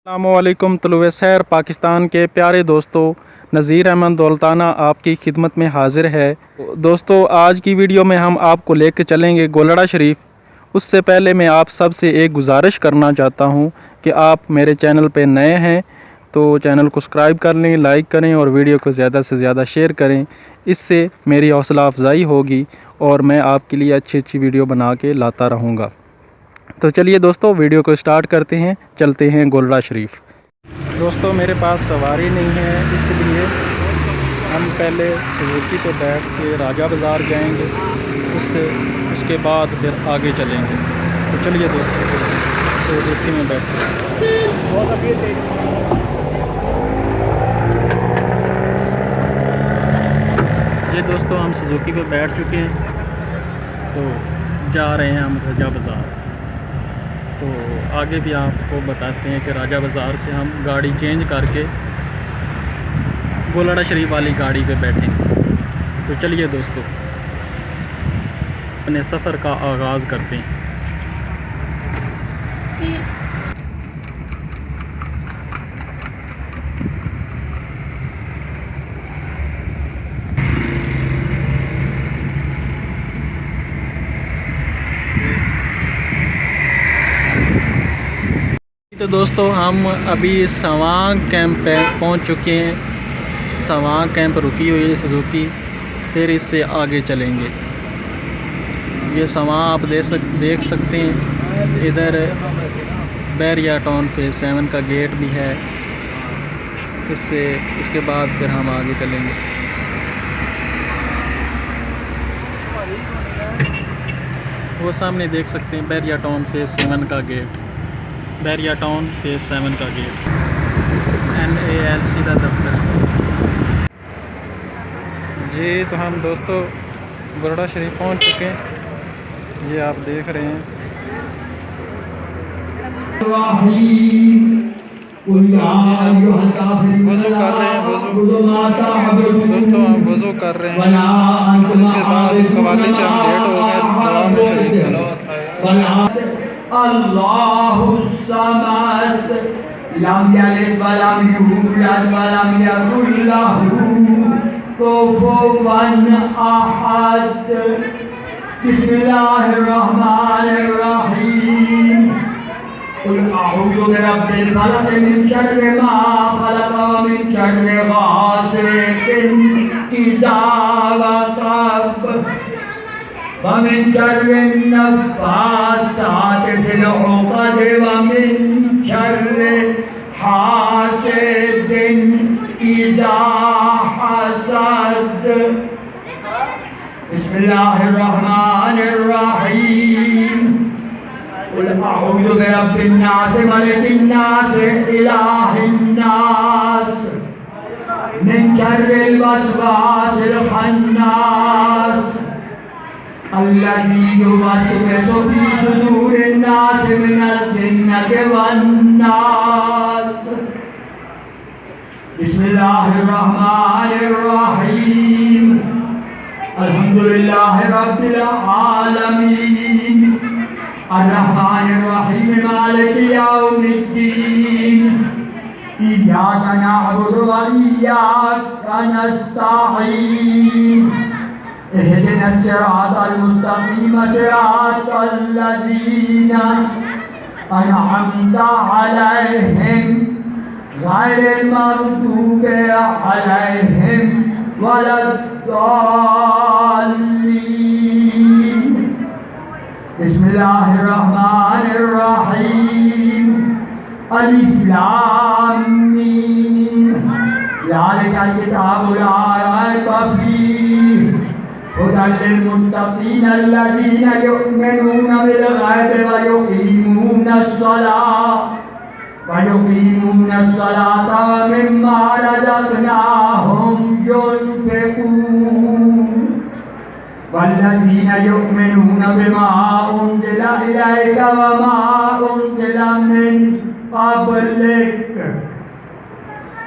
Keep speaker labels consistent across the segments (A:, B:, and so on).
A: अस्सलामुअलैकुम तुलुए सैर पाकिस्तान के प्यारे दोस्तों, नज़ीर अहमद दौलताना आपकी खिदमत में हाजिर है। दोस्तों, आज की वीडियो में हम आपको लेकर चलेंगे गोलड़ा शरीफ। उससे पहले मैं आप सब से एक गुजारिश करना चाहता हूं कि आप मेरे चैनल पे नए हैं तो चैनल को सब्सक्राइब कर लें, लाइक करें और वीडियो को ज़्यादा से ज़्यादा शेयर करें। इससे मेरी हौसला अफजाई होगी और मैं आपके लिए अच्छी अच्छी वीडियो बना के लाता रहूँगा। तो चलिए दोस्तों, वीडियो को स्टार्ट करते हैं, चलते हैं गोलड़ा शरीफ। दोस्तों, मेरे पास सवारी नहीं है, इसलिए हम पहले सुजुकी पे बैठ के राजा बाज़ार जाएंगे, उसके बाद फिर आगे चलेंगे। तो चलिए दोस्तों, सुजुकी में बैठते हैं। ये दोस्तों, हम सुजुकी पे बैठ चुके हैं, तो जा रहे हैं हम राजा बाज़ार। तो आगे भी आपको बताते हैं कि राजा बाज़ार से हम गाड़ी चेंज करके गोलड़ा शरीफ वाली गाड़ी पे बैठेंगे। तो चलिए दोस्तों, अपने सफ़र का आगाज़ करते हैं। तो दोस्तों, हम अभी सवांग कैंप पे पहुंच चुके हैं। सवांग कैंप रुकी हुई है सुजुकी, फिर इससे आगे चलेंगे। ये सवांग आप देख सकते हैं। इधर बैरिया टाउन पे 7 का गेट भी है। इसके बाद फिर हम आगे चलेंगे। वो सामने देख सकते हैं बैरिया टाउन पे 7 का गेट, बैरिया टाउन फेज़ 7 का गेट, NALC का दफ्तर जी। तो हम दोस्तों गोलड़ा शरीफ पहुंच चुके हैं, ये आप देख रहे हैं। वज़ू कर रहे हैं, दोस्तों हम वज़ू कर रहे हैं। उसके बाद कवाली से हम लेट हो गए, दुआ में शरीक करो।
B: अल्लाहुस्समद लम यलिद वलम यूलद वलम यकुल लहू कुफुवन अहद। बिस्मिल्लाहिर रहमानिर रहीम। कुल अऊज़ु बिरब्बिल फलक मिन शर्रि मा खलक़ व मिन शर्रि गासिकिन इज़ा वक़ब वमिन शर्रिन नफ़्फ़ासाति फ़िल उक़द वमिन शर्रि हासिदिन इज़ा हसद। बिस्मिल्लाहिर रहमानिर रहीम। कुल अऊज़ु बिरब्बिन नास मलिकिन नास इलाहिन नास मिन शर्रिल वस्वासिल खन्नास अल्लज़ी युवस्विसु फ़ी सुदूरिन नास मिनल जिन्नति वन नास। बिस्मिल्लाहिर रहमानिर रहीम। अल्हम्दुलिल्लाहि रब्बिल आलमीन अर्रहमानिर रहीम मालिकि यौमिद्दीन इय्याका नअबुदु व इय्याका नस्तईन इहदिना सिरातल मुस्तकीम सिरातल लज़ीना अनअमता अलैहिम गैरिल मग़दूबि अलैहिम वलद्दाल्लीन। बिस्मिल्लाहिर रहमानिर रहीम। अलिफ लाम मीम ज़ालिकल किताबु ला रैब फीह हुदल लिल मुत्तक़ीन अल्लज़ीना युमिनूना बिल गैबि व युक़ीमूना अस्सलाता व मिम्मा रज़क़नाहुम युनफ़िक़ून। वल्लज़ीना युमिनूना बिमा उन्ज़िला इलैका व मा उन्ज़िला मिन क़ब्लिक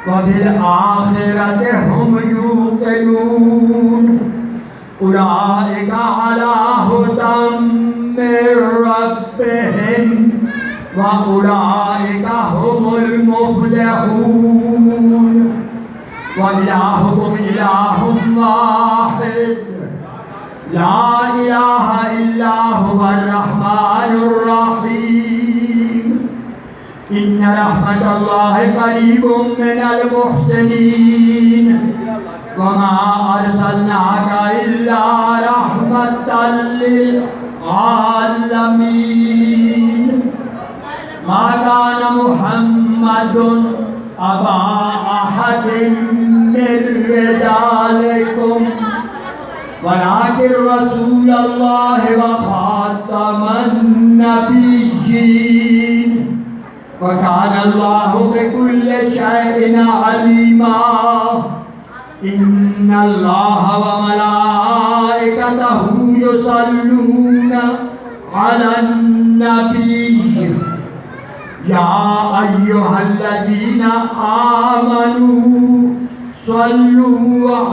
B: व बिल आख़िरति हुम यूक़िनून। उलाइका अला हुदम मिर रब्बिहिम व उलाइका हुमुल व इलाहुकुम इलाहुम वाहिद ला इलाहा इल्ला हुवर रहमानुर रहीम इन्न रहमतल्लाहि करीबुम मिनल मुहसिनीन वमा अरसलनाका इल्ला रहमतल लिल आलमीन मा कान मुहम्मदुन अबा अहदिन मिर रिजालिकुम वलाकिन रसूलल्लाह व खातमन नबिय्यीन व काना अल्लाहु बिकुल्लि शैइन अलीमा इन्नल्लाह व मलाइकतहु युसल्लूना अलन नबी या अय्युहल्लज़ीना आमनू सल्लू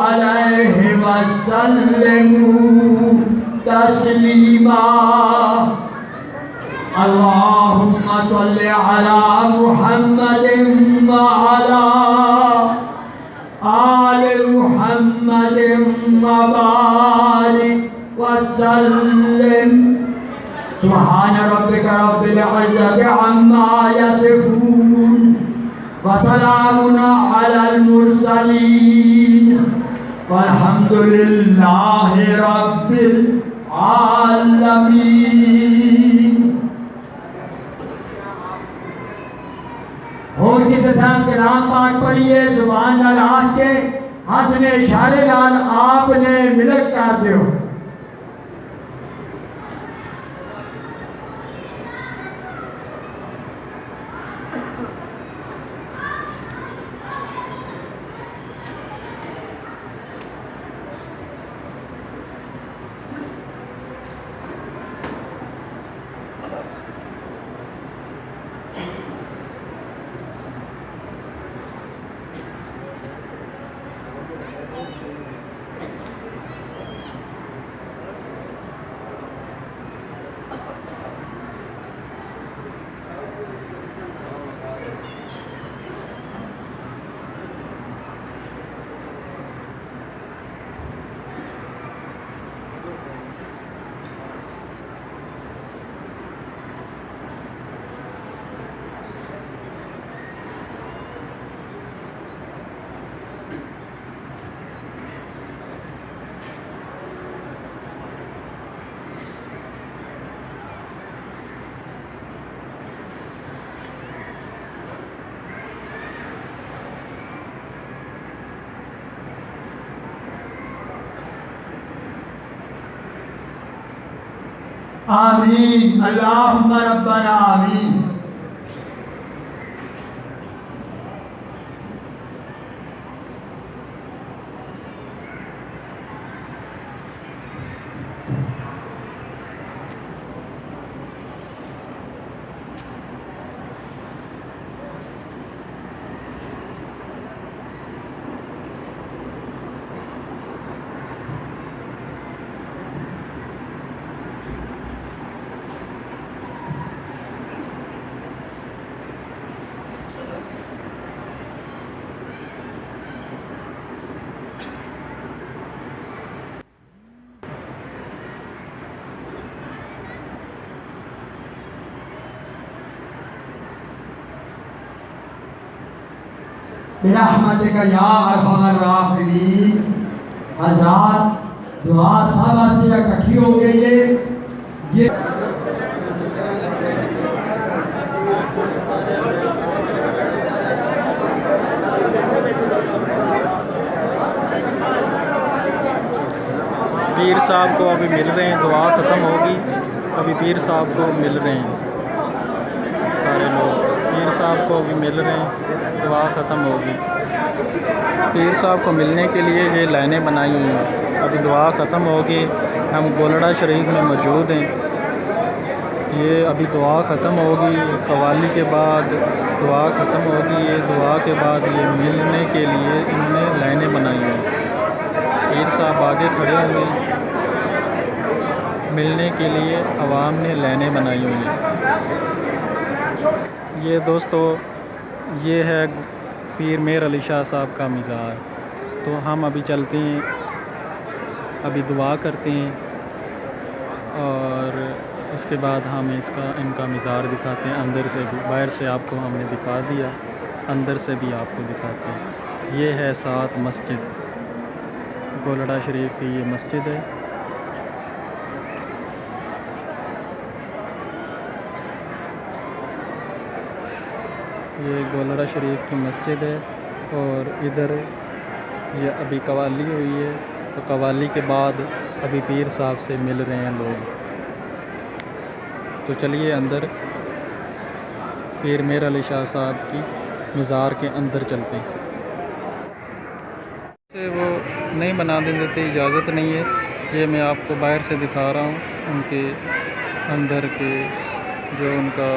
B: अलैहि वसल्लिमू तस्लीमा अल्लाहुम्मा सल्लि अला मुहम्मदिन व अला आलि मुहम्मदिन व बारिक व सल्लिम सुब्हान रब्बिका रब्बिल इज़्ज़ति अम्मा यसिफून व सलामुन अलल मुरसलीन वल्हम्दुलिल्लाहि रब्बिल आलमीन। और किस साहब के नाम पाक पढ़िए जुबान नाल हाथ के हाथ ने इशारे नाल आपने मिलक कर दियो। आमीन अल्लाहुम्मा रब्बना आमीन। बिरहमतिका या अरहमर राहिमीन। हज़रात दुआ सब वास्ते इकट्ठी हो गई है। ये
A: पीर साहब को अभी मिल रहे हैं, दुआ ख़त्म होगी, अभी पीर साहब को मिल रहे हैं सारे लोग। पीर साहब को अभी मिल रहे हैं, दुआ ख़त्म होगी। पीर साहब को मिलने के लिए ये लाइनें बनाई हुई हैं। अभी दुआ ख़त्म होगी, हम गोलड़ा शरीफ में मौजूद हैं। ये अभी दुआ ख़त्म होगी, कवाली के बाद दुआ ख़त्म होगी। ये दुआ के बाद ये मिलने के लिए इन्होंने लाइनें बनाई हुई हैं। पीर साहब आगे खड़े हुए हैं, मिलने के लिए अवाम ने लाइनें बनाई हुई हैं। ये दोस्तों, ये है पीर मेहर अली शाह साहब का मज़ार। तो हम अभी चलते हैं, अभी दुआ करते हैं और उसके बाद हम इनका मज़ार दिखाते हैं अंदर से भी। बाहर से आपको हमने दिखा दिया, अंदर से भी आपको दिखाते हैं। ये है साथ मस्जिद, गोलड़ा शरीफ की ये मस्जिद है। ये गोलड़ा शरीफ की मस्जिद है और इधर ये अभी कवाली हुई है, तो कवाली के बाद अभी पीर साहब से मिल रहे हैं लोग। तो चलिए अंदर पीर मेर अली शाह साहब की मज़ार के अंदर चलते हैं। से वो नहीं बना देते, इजाज़त नहीं है। ये मैं आपको बाहर से दिखा रहा हूँ, उनके अंदर के जो उनका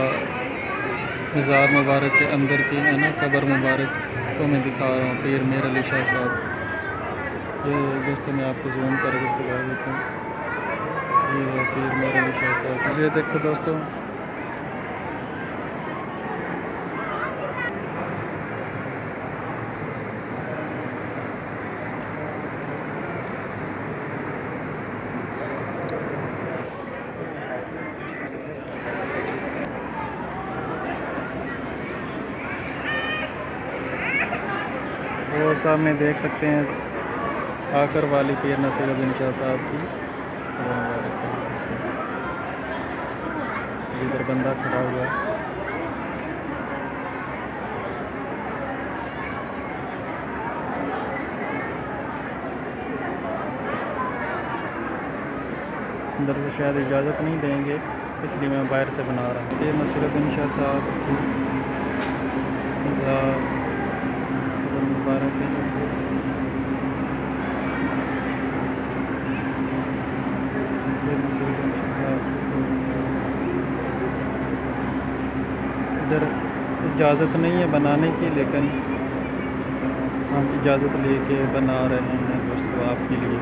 A: मज़ार मुबारक के अंदर की है ना कब्र मुबारक, तो मैं दिखा रहा हूँ पीर मेर अली शाह साहब। ये दोस्तों मैं आपको जूम करके दिखा देता हूँ, ये है पीर मेर अली शाह साहब। ये देखो दोस्तों, वो सामने देख सकते हैं आकर वाली पीर नसीरुद्दीन शाह साहब की। इधर बंदा खड़ा हुआ है। अंदर से शायद इजाज़त नहीं देंगे, इसलिए मैं बाहर से बना रहा हूँ। ये नसीरुद्दीन शाह साहब की मुबारक है। इधर इजाज़त नहीं है बनाने की, लेकिन हम इजाज़त लेके बना रहे हैं दोस्तों आपके लिए।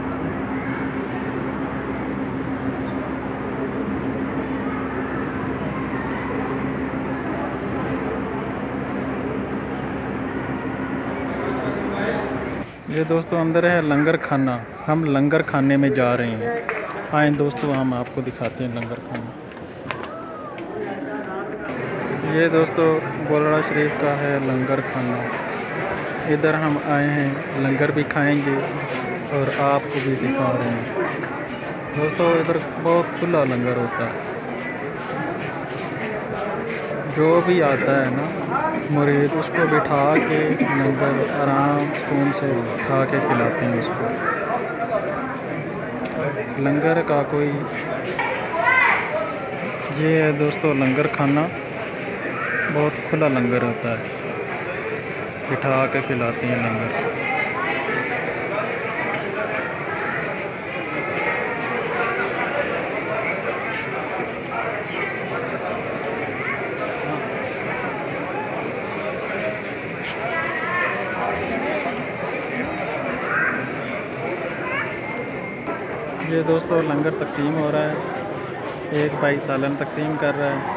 A: ये दोस्तों अंदर है लंगर खाना, हम लंगर खाने में जा रहे हैं। आए दोस्तों हम आपको दिखाते हैं लंगर खाना। ये दोस्तों गोलड़ा शरीफ का है लंगर खाना। इधर हम आए हैं, लंगर भी खाएंगे और आपको भी दिखा रहे हैं। दोस्तों इधर बहुत खुला लंगर होता है, जो भी आता है ना मुरीद, उसको बिठा के लंगर आराम सुकून से खा के खिलाते हैं उसको। लंगर का कोई ये है दोस्तों लंगर खाना, बहुत खुला लंगर होता है, बिठा के खिलाते हैं लंगर। ये दोस्तों लंगर तकसीम हो रहा है, एक भाई सालन तकसीम कर रहा है।